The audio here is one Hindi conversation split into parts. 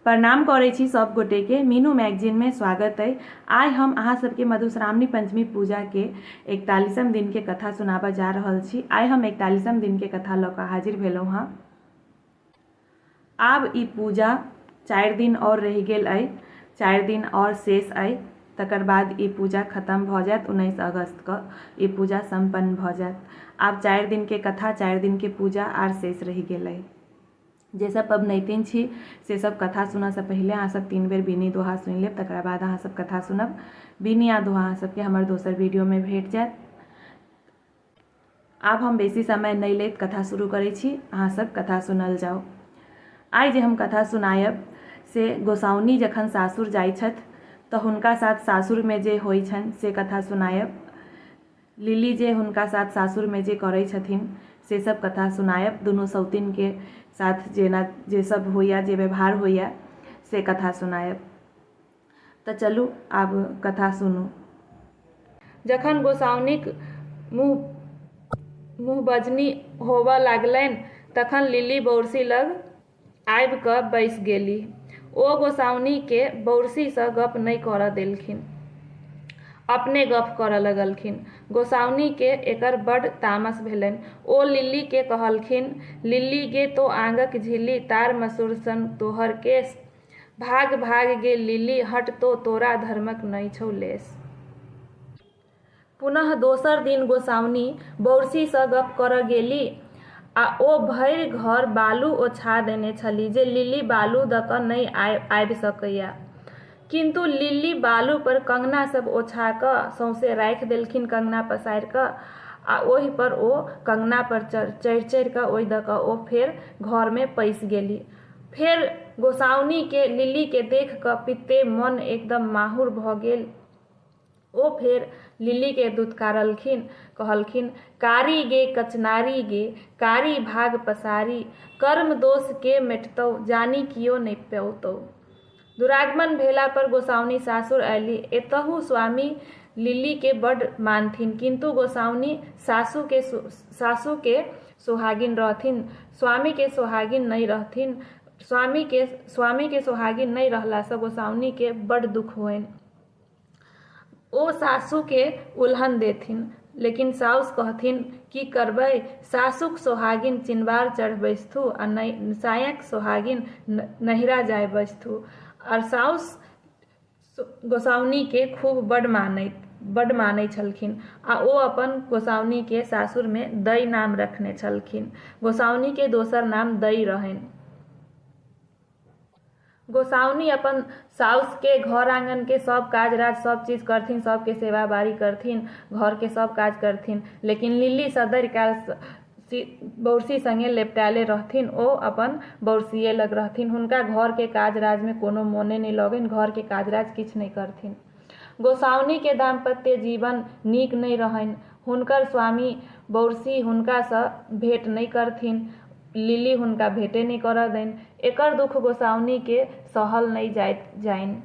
प्रणाम करै छी सब गोटे के। मीनू मैगजीन में स्वागत है। आइ हम अहाँ सबके मधुश्रावणी पंचमी पूजा के 41वें दिन के कथा सुनाबा जा रहल छी। आइ हम 41वें दिन के कथा लऽ कऽ हाजिर भेलहुँ हँ। आब ई पूजा 4 दिन और रहि गेल अइ, 4 दिन और शेष अइ। तकर बाद ई पूजा खत्म भऽ जायत। 19 अगस्त क ई पूजा संपन्न भऽ जायत। आब 4 दिन के कथा, 4 दिन के पूजा आर शेष रहि गेल अइ। जे सब पबनैतिन छी से सब कथा सुनऽ से पहले अहाँ सब 3 बेर बीनी दोहा सुनि लेब, तकर बाद अहाँ सब कथा सुनब। बीनी आ दोहा अहाँ सबके हमर दोसर वीडियो में भेट जायत। आब हम बेसी समय नहीं लैत कथा शुरू करै छी, अहाँ सब कथा सुनल जाओ। आइ जे हम कथा सुनायब से गोसाउनी जखन सासुर जाइ छथि तऽ हुनका साथ सासुर में जे होइ छनि से कथा सुनायब। लिली जे हुनका साथ सासुर में जे करै छथिन से सब कथा सुनायब। दुनू सौतीन के साथ जेना जे सब होइया, जे व्यवहार होइया से कथा सुनायब। तऽ चलू आब कथा सुनू। जखन गोसाउनीक मुँह बजनी होबऽ लागलनि तखन लिली बौरसी लग आबि कऽ बैस गेली। ओ गोसाउनी के बौरसी सँ गप नहि करऽ देलखिन, अपने गप करऽ लगलखिन। गोसाउनी के एकर बड़ तामस भेलनि। ओ लिली के कहलखिन, लिली गे तो आंगक झिल्ली, तार मसूर सन तोहर केस। भाग भाग गे लिली, हट तो तोरा धर्मक नहि छौ लेस। पुनः दोसर दिन गोसाउनी बौरसी सँ गप करऽ गेली आ ओ भरि घर बालू ओछा देने छली जे लिली बालू दऽ कऽ नहि आबि सकैया। किंतु लिली बालू पर कंगना सब ओछा कऽ सौंसे राखि देलखिन, कंगना पसारि कऽ, आ ओहि पर ओ कंगना पर चढ़ि कऽ ओहि दऽ कऽ ओ फेर घर में पैसि गेली। फेर गोसाउनी के लिली के देख कऽ पित्ते मन एकदम माहुर भऽ गेल। ओ फेर लिली के दुत्कारलखिन, कहलखिन, कारी गे कचनारी गे, कारी भाग पसारी, कर्म दोष के मेटतौ, जानी कियो नहि पेउतौ। दुरागमन भेला पर गोसाउनी सासुर अयली। एतहु स्वामी लिली के बड़ मानथिन, किंतु गोसाउनी सासू के सोहागिन रहथिन, स्वामी के सोहागिन नहीं रहथिन। स्वामी के सोहागिन नहीं रहला से गोसाउनी के बड़ दुख होइन। ओ सासू के उल्हन देथिन, लेकिन साउस कहथिन, की करबै, सासुक सोहागिन चिनबार चढ़ बैसथु आ सायक सोहागिन नहिरा जाय बैसथु। और साउस गोसाउनी के खूब बड़ मानै छलखिन आ ओ अपन गोसाउनी के सासुर में दई नाम रखने छलखिन। गोसाउनी के दोसर नाम दई रहनि। गोसाउनी अपन साउस के घर आंगन के सब काज राज सब चीज करथिन, सबके सेवा बारी करथिन, घर के सब काज करथिन। लेकिन लिली सदैव काल बौरसी संगे लेपटाले रहथिन। ओ अपन बौरसिए लग रहथिन। हुनका घर के काज राज में कोनो मोने नहीं लगनि, घर के काज राज किछ नहीं करथिन। गोसाउनी के दाम्पत्य जीवन नीक नहीं रहनि। हुनकर स्वामी बौरसी हुनका सँ भेंट नहीं करथिन, लिली हुनका भेंटे नहीं करऽ दैन। एकर दुख गोसाउनी के सहल नहीं जाइन।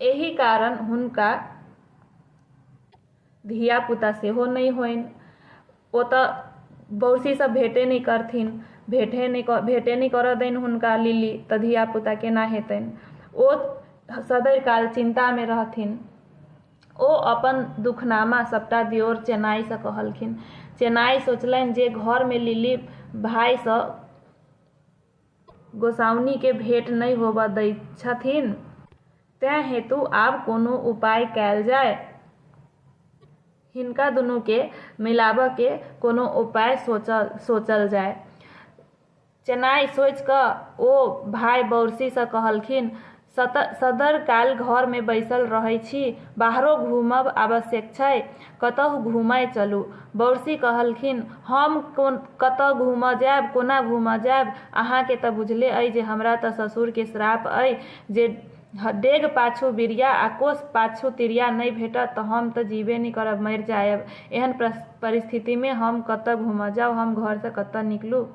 एही कारण हुनका धिया पुता सेहो नहीं होइन। ओ तऽ बौरसी सँ भेंटे नहीं करथिन, भेंटे नहीं करऽ दैन हुनका लिली, तऽ धिया पुता केना हेतनि। ओ सदैव काल चिंता में रहथिन। ओ अपन दुखनामा सबटा दियोर चेनाई सँ कहलखिन। चेनाई सोचलनि जे घर में लिली भाई सँ गोसाउनी के भेंट नहीं होबऽ दै छथिन, तें हेतु आब कोनो उपाय कयल जाय। हिनका दुनू के मिलाबऽ के कोनो उपाय सोचल जाय। चेनाई सोचि कऽ ओ भाई बौरसी सँ कहलखिन, सदर काल घर में बैसल रहै छी, बाहरो घूमब आवश्यक छै, कतहु घूमय चलू। बौरसी कहलखिन, हम कतऽ घूमऽ जायब, कोना घूमऽ जायब। अहाँ के तऽ बुझले अइ जे हमरा तऽ ससुर के श्राप अइ जे डेग पाछू बिरिया आ कोस पाछू तिरिया नहीं भेटत तऽ हम तऽ जीबे नहीं करब, मरि जायब। एहन परिस्थिति में हम कतऽ घूमऽ जाउ, हम घर से कतऽ निकलू।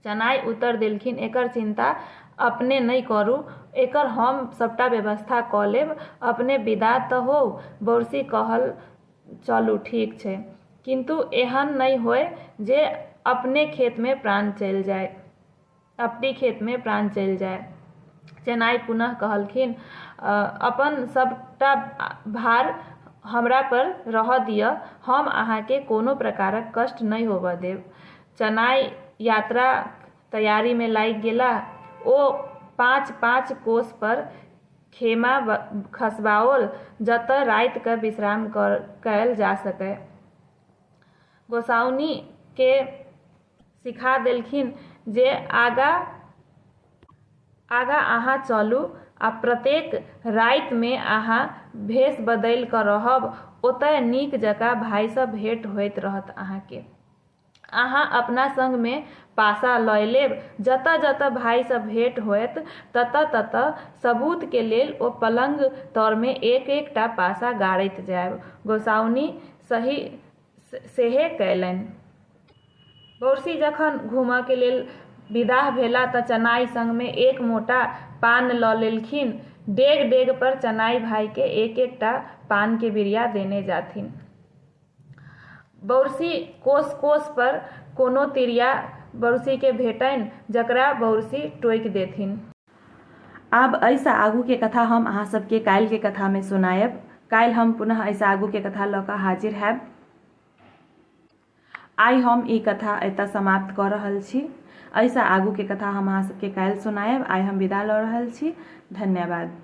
चेनाई उत्तर देलखिन, एकर चिंता अपने नहीं करू, एकर हम सबटा व्यवस्था कऽ लेब, अपने विदा तऽ हो। बौरसी कहल, चलू ठीक छै, किंतु एहन नहीं होय जे अपने खेत में प्राण चलि जाय। चेनाई पुनः कहलखिन, अपन सबटा भार हमरा पर रह दिअ, हम अहाँके कोनो प्रकारक कष्ट नहीं होबऽ देब। चेनाई यात्रा तैयारी में लागि गेला। ओ 5-5 कोस पर खेमा खसबाओल, जतऽ राति के विश्राम कयल जा सकै। गोसाउनी के सिखा देलखिन जे आगा अहाँ चलू आ प्रत्येक राति में अहाँ भेष बदलि कऽ रहब। ओतय नीक जकाँ भाई सँ भेंट होइत रहत अहाँके। अहाँ अपना संग में पासा लऽ लेब। जतऽ जतऽ भाई सँ भेंट होयत ततऽ ततऽ सबूत के लेल ओ पलंग तर में एक एकटा पासा गाड़ैत जायब। गोसाउनी सेहे कयलनि। बौरसी जखन घूमऽ के लेल विदा भेला तऽ चेनाई संग में एक मोटा पान लऽ लेलखिन। डेग डेग पर चेनाई भाई के एक एकटा पान के बिरिया देने जाथिन। बौरसी कोस कोस पर कोनो तिरिया बौरसी के भेटनि जकरा बौरसी टोकि देथिन। आब एहिसँ आगू के कथा हम अहाँ सबके काल्हि के कथा में सुनायब। काल्हि हम पुनः एहिसँ आगू के कथा लऽ कऽ हाजिर हैब। आइ हम ई कथा एतऽ समाप्त कऽ रहल छी। एहिसँ आगू के कथा हम अहाँ सबके काल्हि सुनायब। आइ हम विदा लऽ रहल छी। धन्यवाद।